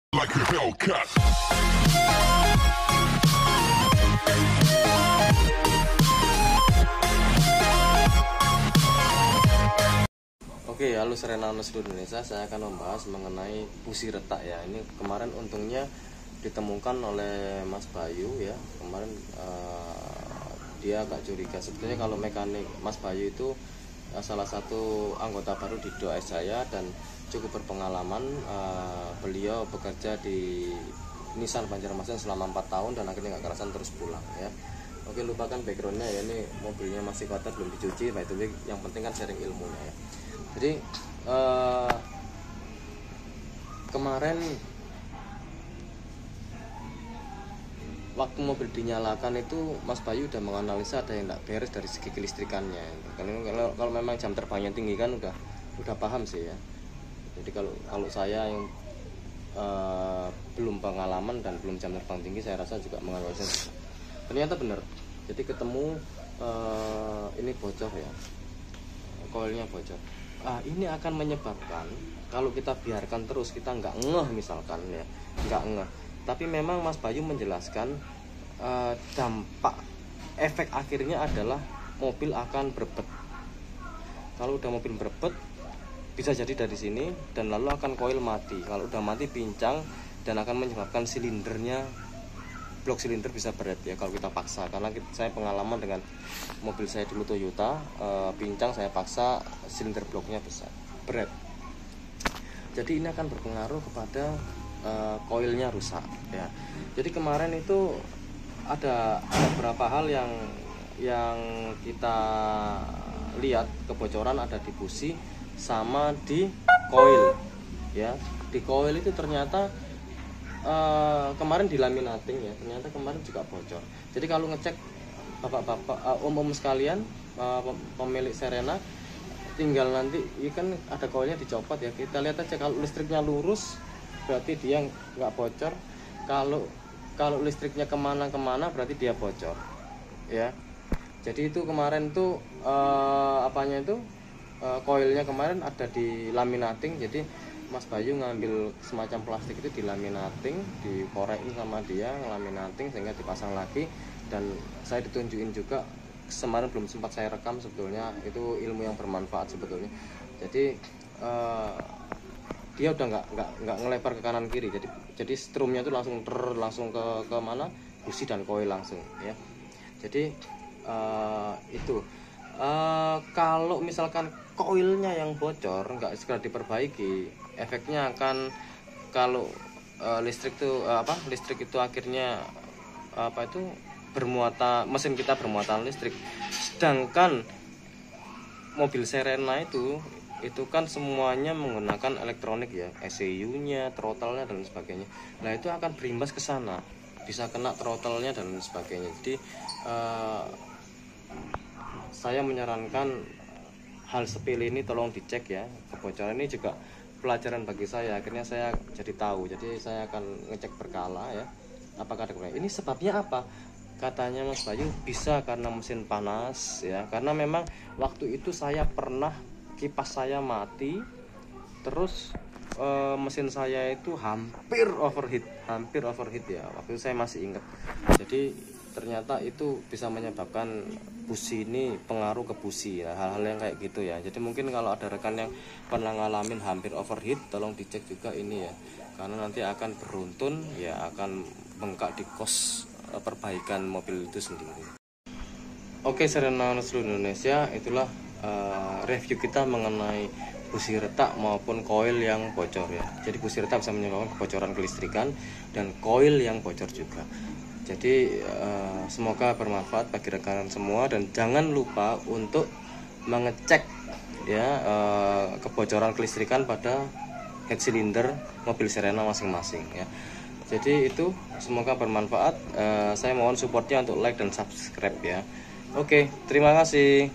Like a Hellcat. Oke, halo Serena seluruh Indonesia. Saya akan membahas mengenai busi retak ya. Ini kemarin untungnya ditemukan oleh Mas Bayu ya. Kemarin dia agak curiga. Sebetulnya kalau mekanik Mas Bayu itu salah satu anggota baru di DOS saya dan cukup berpengalaman. Beliau bekerja di Nissan Banjarmasin selama 4 tahun dan akhirnya nggak kerasan terus pulang ya. Oke, lupakan backgroundnya ya, ini mobilnya masih kotor belum dicuci. By the way, yang penting kan sharing ilmunya ya. Jadi kemarin waktu mobil dinyalakan itu Mas Bayu udah menganalisa ada yang tidak beres dari segi kelistrikannya. Kalau memang jam terbangnya tinggi kan udah paham sih ya. Jadi kalau saya yang belum pengalaman dan belum jam terbang tinggi, saya rasa juga menganalisa. Ternyata benar. Jadi ketemu ini bocor ya, koilnya bocor. Ini akan menyebabkan kalau kita biarkan terus, kita nggak ngeh misalkan ya, nggak ngeh. Tapi memang Mas Bayu menjelaskan dampak efek akhirnya adalah mobil akan berbet. Kalau udah mobil berbet bisa jadi dari sini dan lalu akan koil mati. Kalau udah mati pincang dan akan menyebabkan silindernya, blok silinder bisa berat ya kalau kita paksa. Karena saya pengalaman dengan mobil saya dulu Toyota, pincang saya paksa silinder bloknya berat. Jadi ini akan berpengaruh kepada koilnya rusak ya. Jadi kemarin itu ada beberapa hal yang kita lihat kebocoran ada di busi sama di koil ya. Di koil itu ternyata kemarin dilaminating ya, ternyata kemarin juga bocor. Jadi kalau ngecek bapak-bapak, om-om sekalian, pemilik Serena, tinggal nanti ini kan ada koilnya dicopot ya, kita lihat aja. Kalau listriknya lurus berarti dia nggak bocor, kalau listriknya kemana-kemana berarti dia bocor ya. Jadi itu kemarin tuh koilnya kemarin ada di laminating. Jadi Mas Bayu ngambil semacam plastik itu dilaminating, dikorekin sama dia, ngelaminating sehingga dipasang lagi. Dan saya ditunjukin juga, kemarin belum sempat saya rekam, sebetulnya itu ilmu yang bermanfaat sebetulnya. Jadi dia udah nggak ngelebar ke kanan kiri, jadi strumnya itu langsung ke mana, busi dan koil langsung ya. Jadi itu kalau misalkan koilnya yang bocor nggak segera diperbaiki, efeknya akan kalau listrik itu akhirnya mesin kita bermuatan listrik. Sedangkan mobil Serena itu kan semuanya menggunakan elektronik ya, ECU-nya, throttle-nya dan sebagainya. Nah itu akan berimbas ke sana, bisa kena throttle-nya dan sebagainya. Jadi saya menyarankan hal sepele ini tolong dicek ya. Kebocoran ini juga pelajaran bagi saya, akhirnya saya jadi tahu. Jadi saya akan ngecek berkala ya, apakah ada kebocoran. Ini sebabnya apa? Katanya Mas Bayu bisa karena mesin panas ya, karena memang waktu itu saya pernah kipas saya mati, terus mesin saya itu hampir overheat ya, waktu itu saya masih ingat. Jadi ternyata itu bisa menyebabkan busi ini pengaruh ke busi ya, hal-hal yang kayak gitu ya. Jadi mungkin kalau ada rekan yang pernah ngalamin hampir overheat, tolong dicek juga ini ya, karena nanti akan beruntun ya, akan bengkak di kos perbaikan mobil itu sendiri. Oke, Serena seluruh Indonesia, itulah review kita mengenai busi retak maupun koil yang bocor ya. Jadi busi retak bisa menyebabkan kebocoran kelistrikan dan koil yang bocor juga. Jadi semoga bermanfaat bagi rekan semua, dan jangan lupa untuk mengecek ya kebocoran kelistrikan pada head cylinder mobil Serena masing-masing ya. Jadi itu semoga bermanfaat. Saya mohon supportnya untuk like dan subscribe ya. Oke, terima kasih.